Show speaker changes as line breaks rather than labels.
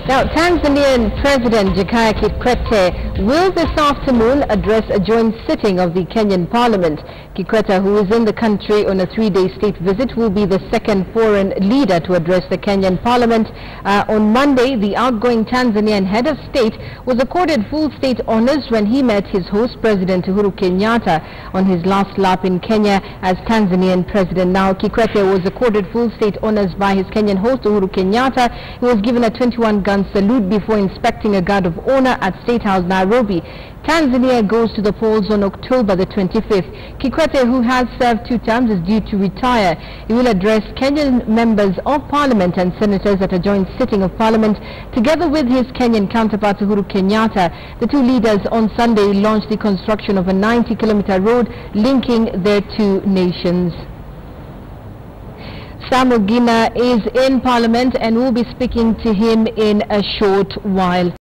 Now, Tanzanian President Jakaya Kikwete will this afternoon address a joint sitting of the Kenyan Parliament. Kikwete, who is in the country on a three-day state visit, will be the second foreign leader to address the Kenyan Parliament. On Monday, the outgoing Tanzanian head of state was accorded full state honors when he met his host, President Uhuru Kenyatta, on his last lap in Kenya as Tanzanian president. Now, Kikwete was accorded full state honors by his Kenyan host, Uhuru Kenyatta. He was given a 21-gun salute before inspecting a guard of honor at State House, Nairobi. Tanzania goes to the polls on October the 25th. Kikwete, who has served 2 terms, is due to retire. He will address Kenyan members of parliament and senators at a joint sitting of parliament together with his Kenyan counterpart Uhuru Kenyatta. The two leaders on Sunday launched the construction of a 90-kilometer road linking their two nations. Sam Ogina is in Parliament and we'll be speaking to him in a short while.